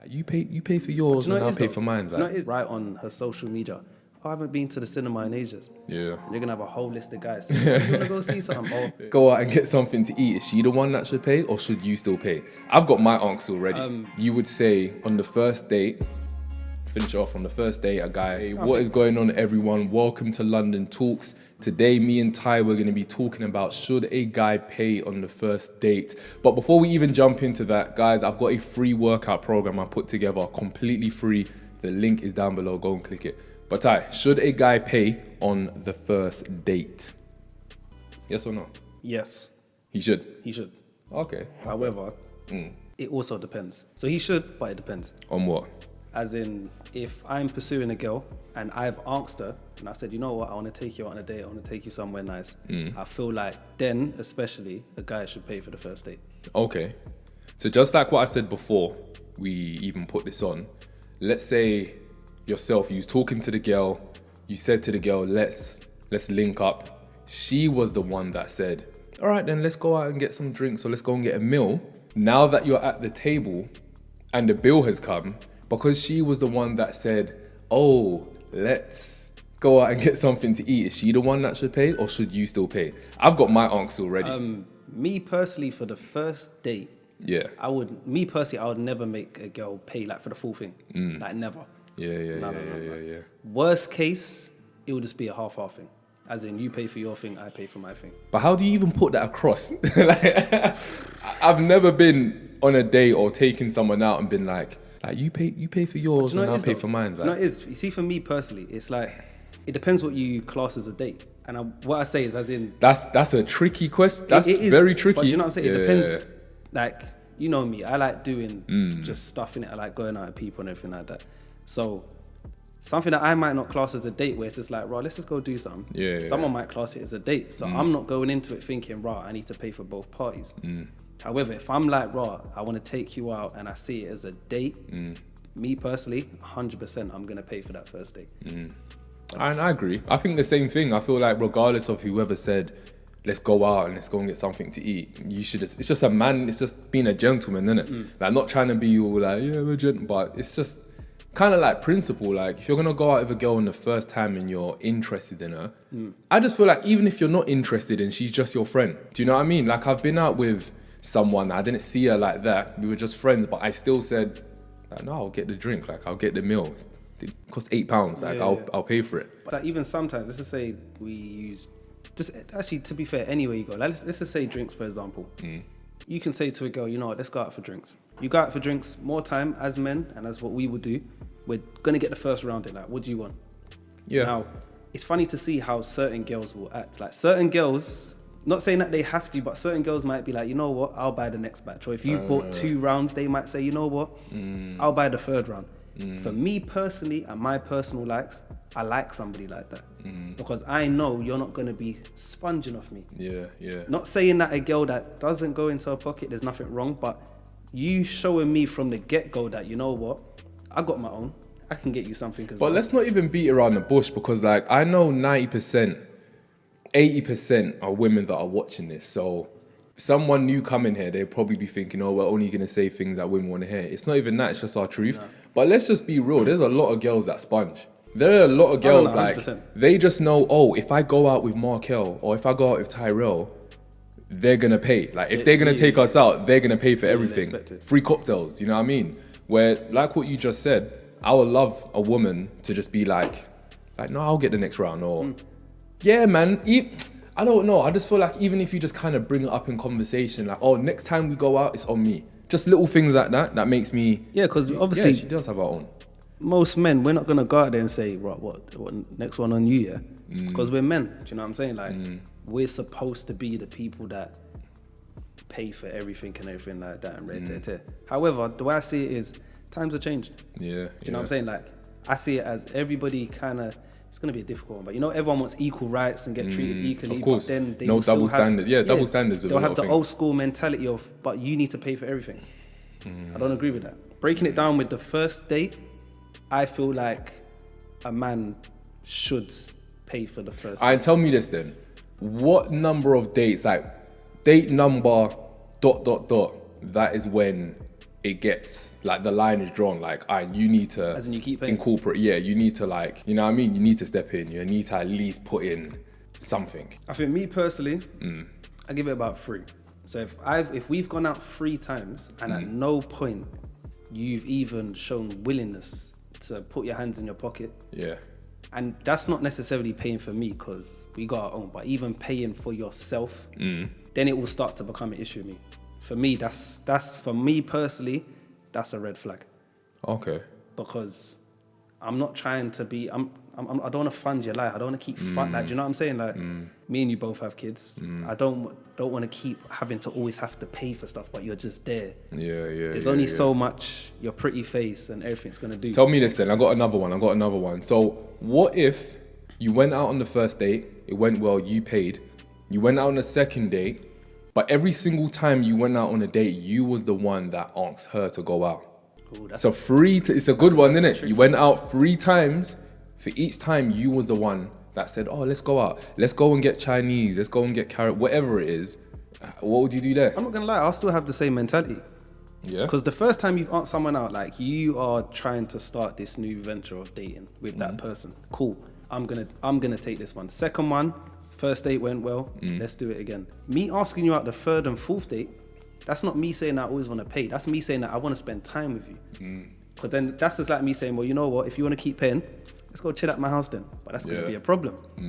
You pay for yours and I'll pay for mine. You know it is right on her social media. I haven't been to the cinema in ages. Yeah. And you're going to have a whole list of guys saying, you want to go see something? Or, go out and get something to eat. Is she the one that should pay or should you still pay? I've got my answer already. You would say on the first date, finish off on the first date, a guy, hey, what is going on everyone? Welcome to London Talks. Today, me and Ty, we're going to be talking about should a guy pay on the first date. But before we even jump into that, guys, I've got a free workout program I put together, completely free. The link is down below, go and click it. But Ty, should a guy pay on the first date? Yes or no? yes, He should. he should. Okay. However, it also depends. So he should, but it depends. On what? As in, if I'm pursuing a girl and I've asked her and I've said, you know what, I want to take you out on a date, I want to take you somewhere nice. I feel like then, especially, a guy should pay for the first date. Okay. So just like what I said before, we even put this on. Let's say yourself, you was talking to the girl, you said to the girl, let's link up. She was the one that said, all right, then let's go out and get some drinks or let's go and get a meal. Now that you're at the table and the bill has come, because she was the one that said, oh, let's go out and get something to eat. Is she the one that should pay or should you still pay? I've got my answer already. Me personally, for the first date, Yeah. I would never make a girl pay like for the full thing. Like never. Yeah. Worst case, it would just be a half-half thing. As in, you pay for your thing, I pay for my thing. But how do you even put that across? Like, I've never been on a date or taken someone out and been like you pay for yours and I'll pay for mine. Like. No, it is. You see, for me personally, it's like, it depends what you class as a date. And what I say is, as in... That's a tricky question. That's it is, very tricky. But you know what I'm saying? It depends. Like, you know me, I like doing just stuff in it. I like going out with people and everything like that. So something that I might not class as a date, where it's just like, let's just go do something. Someone might class it as a date. So I'm not going into it thinking, I need to pay for both parties. However, if I'm like, I want to take you out and I see it as a date, me personally, 100% I'm going to pay for that first date. And I agree. I think the same thing. I feel like regardless of whoever said, let's go out and let's go and get something to eat, you should just, it's just a man, it's just being a gentleman, isn't it? Like, not trying to be all like, yeah, we're gentlemen, but it's just kind of like principle. Like, if you're going to go out with a girl on the first time and you're interested in her, I just feel like even if you're not interested and she's just your friend, do you know what I mean? Like, I've been out with someone, I didn't see her like that, we were just friends, but I still said, like, no, I'll get the drink, like, I'll get the meal. It costs £8, like, I'll pay for it. But even sometimes, let's just say we use, just actually, to be fair, anywhere you go, like, let's just say drinks, for example. You can say to a girl, you know what, let's go out for drinks. You go out for drinks more time as men, and as what we would do, we're going to get the first round in. Like, what do you want? Yeah. Now, it's funny to see how certain girls will act. Like, certain girls, not saying that they have to, but certain girls might be like, you know what, I'll buy the next batch. Or if you bought 2 rounds, they might say, you know what, I'll buy the 3rd round. For me personally, and my personal likes, I like somebody like that. Because I know you're not going to be sponging off me. Yeah. Not saying that a girl that doesn't go into her pocket, there's nothing wrong, but you showing me from the get-go that, you know what, I got my own, I can get you something. But let's not even beat around the bush, because like, I know 90%, 80% are women that are watching this. So someone new coming here, they'll probably be thinking, oh, we're only going to say things that women want to hear. It's not even that, it's just our truth. No. But let's just be real, there's a lot of girls that sponge. There are a lot of girls like, they just know, oh, if I go out with Markel or if I go out with Tyrell, they're going to pay. Like, if they're going to take us out, they're going to pay for everything. Free cocktails, you know what I mean? Where, like what you just said, I would love a woman to just be like, no, I'll get the next round. Or, yeah, man, I don't know. I just feel like even if you just kind of bring it up in conversation, like, oh, next time we go out, it's on me. Just little things like that, that makes me... Yeah, because obviously... Yeah, she does have her own. Most men, we're not going to go out there and say, right, what next one on you, yeah? Because we're men, do you know what I'm saying? Like, we're supposed to be the people that pay for everything and everything like that and red. However, the way I see it is, times are changing. Yeah. Do you know what I'm saying? Like, I see it as everybody kind of... It's going to be a difficult one, but you know, everyone wants equal rights and get treated equally. Of course. But then they no double standard. Yeah, double standards. They'll have the old school mentality of, but you need to pay for everything. I don't agree with that. Breaking it down with the first date, I feel like a man should pay for the first date. Tell me this then. What number of dates, like date number ... that is when it gets like the line is drawn. Like, you need to As in you keep paying? incorporate. Yeah, you need to like, you know what I mean? You need to step in. You need to at least put in something. I think me personally, I give it about 3. So if we've gone out 3 times and at no point you've even shown willingness to put your hands in your pocket. Yeah. And that's not necessarily paying for me because we got our own, but even paying for yourself, then it will start to become an issue with me. For me, that's for me personally, that's a red flag. Okay. Because I'm not trying to be, I don't want to fund your life. I don't want to keep like, do you know what I'm saying? Like, me and you both have kids. I don't want to keep having to always have to pay for stuff, but you're just there. Yeah. There's only so much your pretty face and everything's gonna do. Tell me this then. I got another one. So what if you went out on the first date, it went well, you paid. You went out on the second date, but every single time you went out on a date, you was the one that asked her to go out. Ooh, So it's a good one, isn't it? You went out 3 times. For each time, you was the one that said, "Oh, let's go out. Let's go and get Chinese. Let's go and get carrot, whatever it is." What would you do there? I'm not gonna lie, I'll still have the same mentality. Yeah. Because the first time you've asked someone out, like you are trying to start this new venture of dating with that person. Cool. I'm gonna take this one. Second one, first date went well. Let's do it again. Me asking you out the 3rd and 4th date, that's not me saying I always want to pay. That's me saying that I want to spend time with you. But then that's just like me saying, well, you know what? If you want to keep paying, let's go chill at my house then. But that's going to be a problem. Do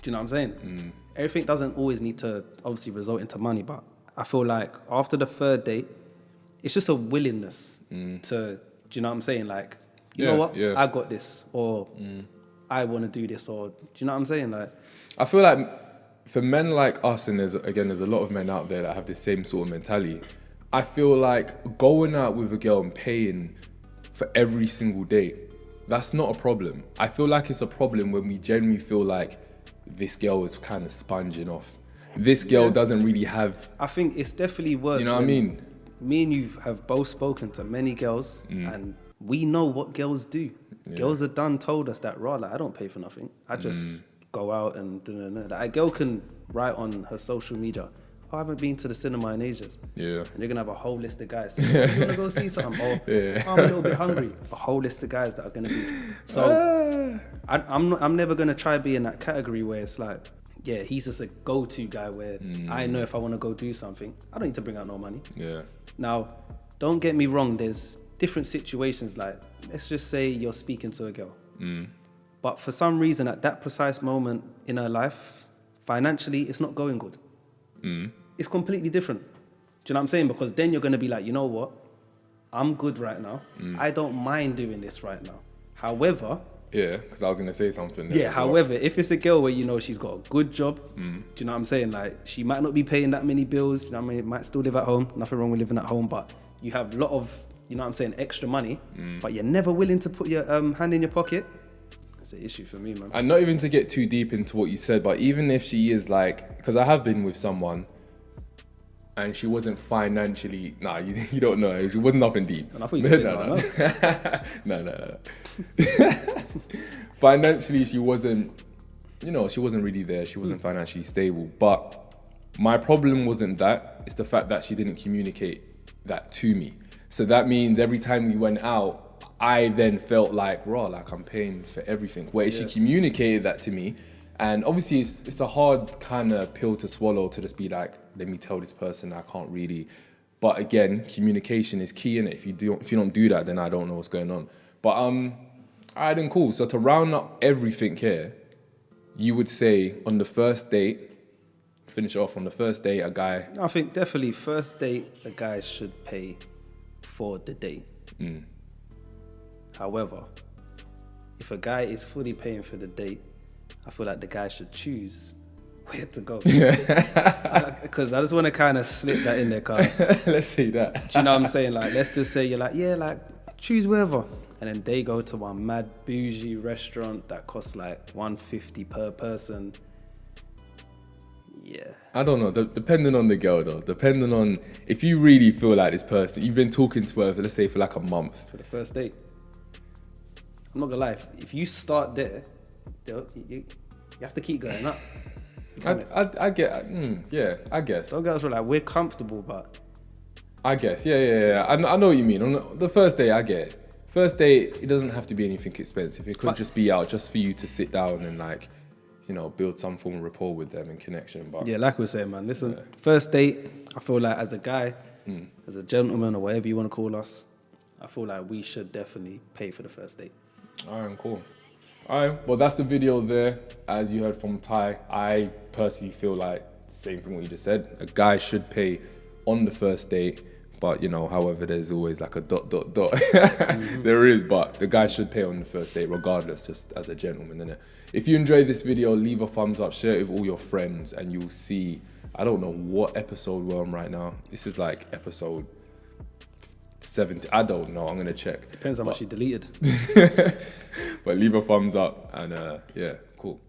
you know what I'm saying? Everything doesn't always need to obviously result into money, but I feel like after the 3rd date, it's just a willingness to, do you know what I'm saying? Like, you know what? Yeah. I got this, or I want to do this, or do you know what I'm saying? Like, I feel like for men like us, and there's a lot of men out there that have the same sort of mentality. I feel like going out with a girl and paying for every single date, that's not a problem. I feel like it's a problem when we genuinely feel like this girl is kind of sponging off. This girl doesn't really have... I think it's definitely worse. You know what I mean? Me and you have both spoken to many girls, and we know what girls do. Girls are done told us that, like, I don't pay for nothing. I just go out and do. Like, a girl can write on her social media, "Oh, I haven't been to the cinema in ages." Yeah. And you're gonna have a whole list of guys saying, "Oh, you wanna go see something?" Or, "Oh, I'm a little bit hungry." A whole list of guys that are gonna be. So I'm never gonna try be in that category where it's like, yeah, he's just a go-to guy where I know if I want to go do something, I don't need to bring out no money. Yeah. Now, don't get me wrong, there's different situations, like, let's just say you're speaking to a girl. But for some reason, at that precise moment in her life, financially, it's not going good. It's completely different. Do you know what I'm saying? Because then you're going to be like, you know what? I'm good right now. I don't mind doing this right now. However... Yeah, because I was going to say something. Yeah, however, if it's a girl where you know she's got a good job, do you know what I'm saying? Like, she might not be paying that many bills, you know what I mean? Might still live at home, nothing wrong with living at home, but you have a lot of, you know what I'm saying, extra money, but you're never willing to put your hand in your pocket. It's an issue for me, man. And not even to get too deep into what you said, but even if she is like, because I have been with someone and she wasn't financially, you don't know, it wasn't nothing deep. And I thought you could say No. Financially, she wasn't, she wasn't really there. She wasn't financially stable. But my problem wasn't that. It's the fact that she didn't communicate that to me. So that means every time we went out, I then felt like, like I'm paying for everything. Where she communicated that to me. And obviously it's a hard kind of pill to swallow to just be like, let me tell this person I can't really. But again, communication is key in it. If you don't do that, then I don't know what's going on. But all right, then cool. So to round up everything here, you would say on the first date, finish off on the first date, a guy. I think definitely first date, a guy should pay for the date. However, if a guy is fully paying for the date, I feel like the guy should choose where to go. Because I just want to kind of slip that in there, car. Let's say that. Do you know what I'm saying? Like, let's just say you're like, yeah, like, choose wherever. And then they go to one mad bougie restaurant that costs like $150 per person. Yeah. I don't know. Depending on the girl, though. Depending on if you really feel like this person, you've been talking to her, let's say, for like a month. For the first date. I'm not gonna lie. If you start there, you have to keep going up. I get, I guess. Some girls were like, we're comfortable, but I guess, yeah. I know what you mean. On the first date, I get it. First date, it doesn't have to be anything expensive. It could just be out just for you to sit down and like, you know, build some form of rapport with them and connection. But yeah, like we were saying, man, listen, first date, I feel like as a guy, as a gentleman or whatever you want to call us, I feel like we should definitely pay for the first date. All right, cool. All right, well, that's the video there. As you heard from Ty, I personally feel like the same thing what you just said. A guy should pay on the first date, but you know, however, there's always like a ... There is, but the guy should pay on the first date regardless, just as a gentleman, innit? If you enjoyed this video, leave a thumbs up, share it with all your friends, and you'll see, I don't know what episode we're on right now. This is like episode 70. I don't know, I'm gonna check. Depends how much you deleted. But leave a thumbs up and yeah, cool.